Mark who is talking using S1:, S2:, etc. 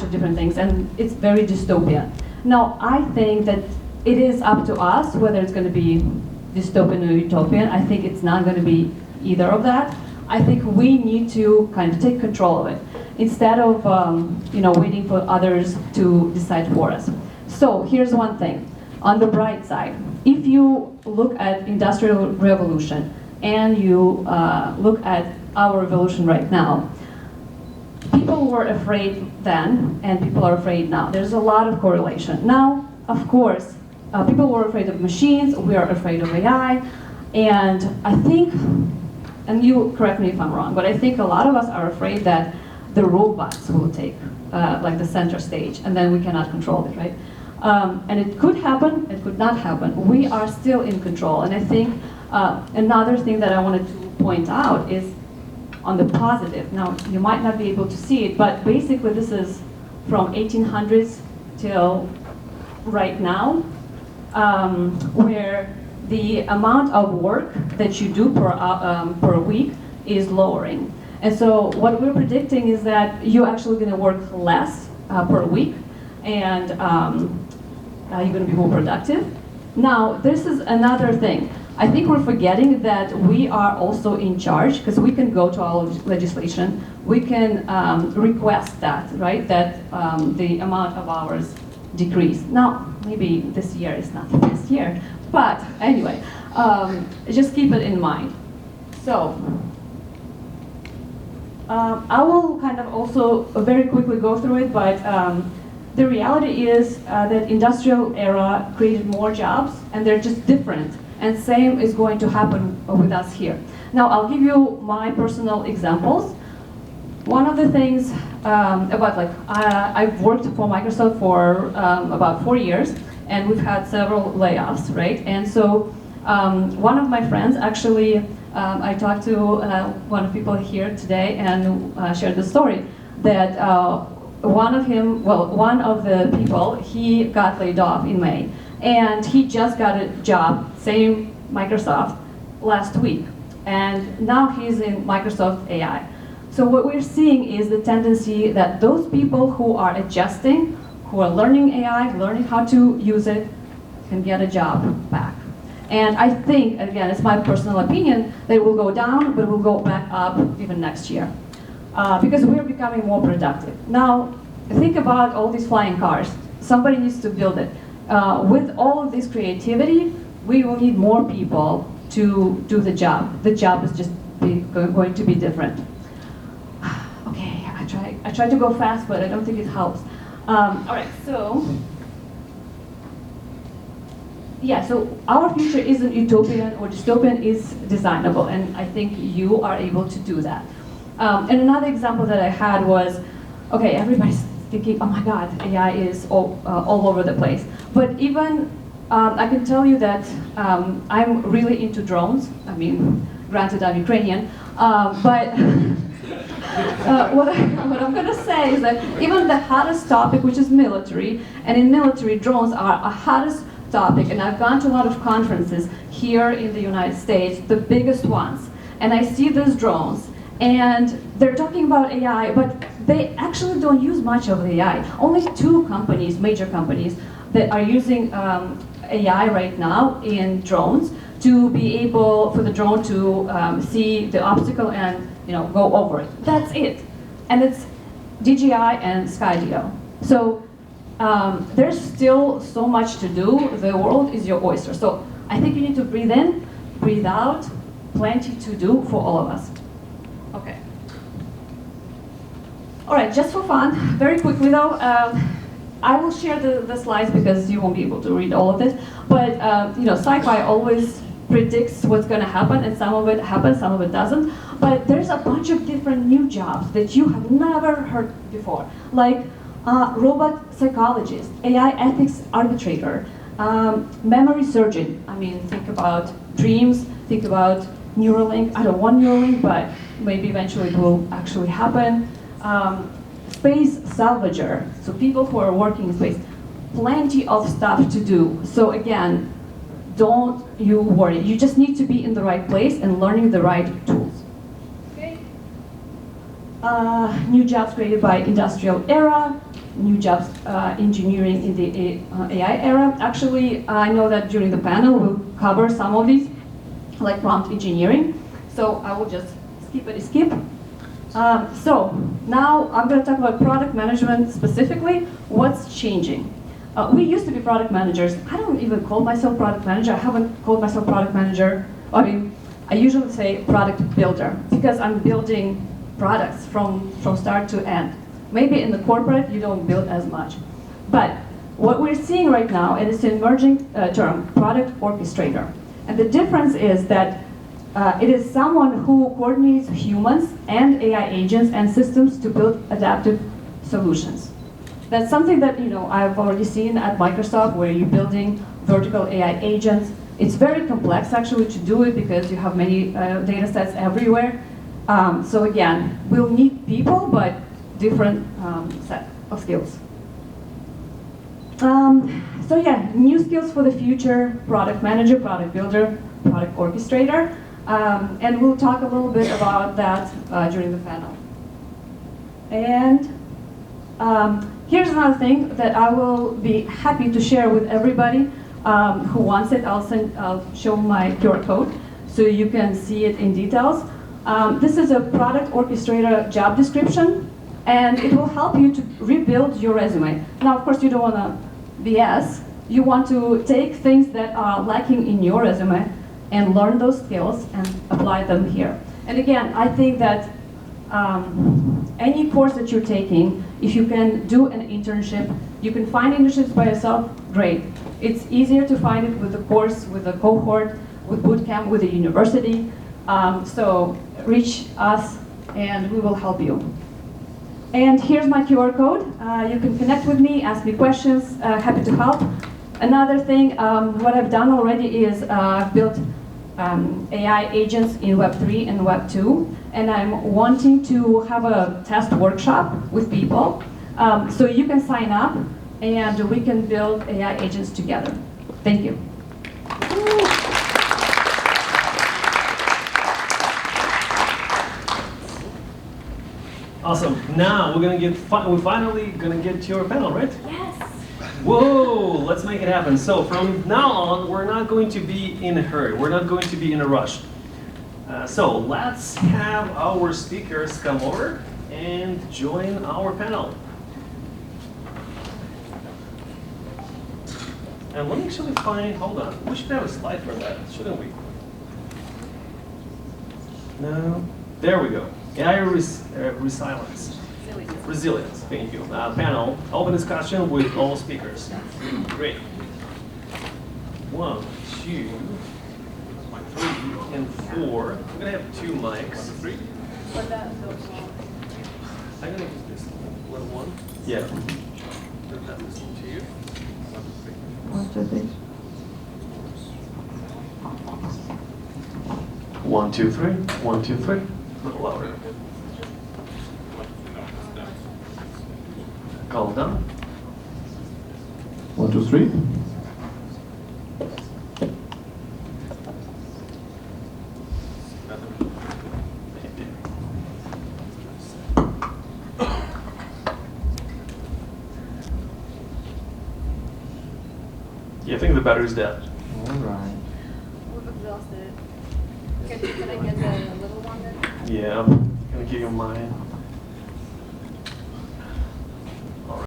S1: bunch of different things, and it's very dystopian. Now, I think that it is up to us whether it's going to be dystopian or utopian. I think it's not going to be either of that. I think we need to kind of take control of it instead of waiting for others to decide for us. So here's one thing. On the bright side, if you look at Industrial Revolution and you look at our revolution right now, people were afraid then and people are afraid now. There's a lot of correlation. Now, of course, people were afraid of machines, we are afraid of AI, and I think, and you correct me if I'm wrong, but I think a lot of us are afraid that the robots will take like the center stage and then we cannot control it, right? And it could happen, it could not happen. We are still in control. And I think another thing that I wanted to point out is on the positive. Now, you might not be able to see it, but basically this is from 1800s till right now, where the amount of work that you do per week is lowering. And so what we're predicting is that you're actually going to work less per week, and you're going to be more productive. Now, this is another thing. I think we're forgetting that we are also in charge, because we can go to our legislation, we can request that, right, that the amount of hours decrease. Now, maybe this year is not the best year, but anyway, just keep it in mind. So, I will kind of also very quickly go through it, but the reality is that industrial era created more jobs, and they're just different. And same is going to happen with us here. Now, I'll give you my personal examples. One of the things about I've worked for Microsoft for about 4 years, and we've had several layoffs, right? And so one of my friends actually, I talked to one of the people here today and shared the story that one of the people, he got laid off in May. And he just got a job, same Microsoft, last week. And now he's in Microsoft AI. So what we're seeing is the tendency that those people who are adjusting, who are learning AI, learning how to use it, can get a job back. And I think, again, it's my personal opinion, that it will go down, but it will go back up even next year. Because we're becoming more productive. Now, think about all these flying cars. Somebody needs to build it. With all of this creativity, we will need more people to do the job. The job is just going to be different. Okay, I try to go fast, but I don't think it helps. All right, so yeah, so our future isn't utopian or dystopian, is designable, and I think you are able to do that. And another example that I had was, okay, everybody's thinking, oh my God, AI is all over the place. But even, I can tell you that I'm really into drones. I mean, granted I'm Ukrainian, but what I'm going to say is that even the hottest topic, which is military, and in military, drones are a hottest topic, and I've gone to a lot of conferences here in the United States, the biggest ones, and I see these drones, and they're talking about AI, but they actually don't use much of AI. Only 2 companies, major companies, that are using AI right now in drones to be able, for the drone to see the obstacle and go over it. That's it. And it's DJI and Skydio. So there's still so much to do. The world is your oyster. So I think you need to breathe in, breathe out, plenty to do for all of us. Okay. All right, just for fun, very quickly though, I will share the slides because you won't be able to read all of this. But sci-fi always predicts what's going to happen, and some of it happens, some of it doesn't. But there's a bunch of different new jobs that you have never heard before, like robot psychologist, AI ethics arbitrator, memory surgeon. I mean, think about dreams, think about Neuralink. I don't want Neuralink, but maybe eventually it will actually happen. Space salvager, so people who are working in space, plenty of stuff to do. So again, don't you worry. You just need to be in the right place and learning the right tools. Okay. new jobs created by industrial era, new jobs engineering in the AI era. Actually, I know that during the panel we'll cover some of these, like prompt engineering. So I will just skip. So now I'm going to talk about product management specifically. What's changing? We used to be product managers. I don't even call myself product manager. I haven't called myself product manager. I mean, I usually say product builder because I'm building products from start to end. Maybe in the corporate you don't build as much. But what we're seeing right now, and it's an emerging term, product orchestrator. And the difference is that it is someone who coordinates humans and AI agents and systems to build adaptive solutions. That's something that I've already seen at Microsoft, where you're building vertical AI agents. It's very complex actually to do it because you have many data sets everywhere. So again, we'll need people, but different set of skills. So yeah, new skills for the future: product manager, product builder, product orchestrator. And we'll talk a little bit about that during the panel. And here's another thing that I will be happy to share with everybody who wants it. I'll show my QR code so you can see it in details. This is a product orchestrator job description, and it will help you to rebuild your resume. Now, of course, you don't want to BS. You want to take things that are lacking in your resume and learn those skills and apply them here. And again, I think that any course that you're taking, if you can do an internship, you can find internships by yourself, great. It's easier to find it with a course, with a cohort, with bootcamp, with a university. So reach us and we will help you. And here's my QR code. You can connect with me, ask me questions, happy to help. Another thing, what I've done already is I've built AI agents in Web 3 and Web 2, and I'm wanting to have a test workshop with people. So you can sign up and we can build AI agents together. Thank you.
S2: Awesome. Now we're finally gonna get to your panel, right?
S1: Yes.
S2: Whoa, let's make it happen. So from now on, we're not going to be in a hurry. We're not going to be in a rush. So let's have our speakers come over and join our panel. And let me actually find, hold on, we should have a slide for that, shouldn't we? No, there we go. AI resilience. Resilience, thank you. Panel, open discussion with all speakers. Great. 1, 2, 3, and 4. We're gonna have 2 mics. 3. I'm gonna use this little one. Yeah. That is to you.
S1: 1, 2, 3.
S2: 1, 2, 3. 1, 2, 3. A little louder. Calm down.
S3: 1, 2, 3.
S2: Yeah, I think the battery's dead.
S3: All right.
S4: We've exhausted. Can I get the little one then?
S2: Yeah, I'm gonna give you mine.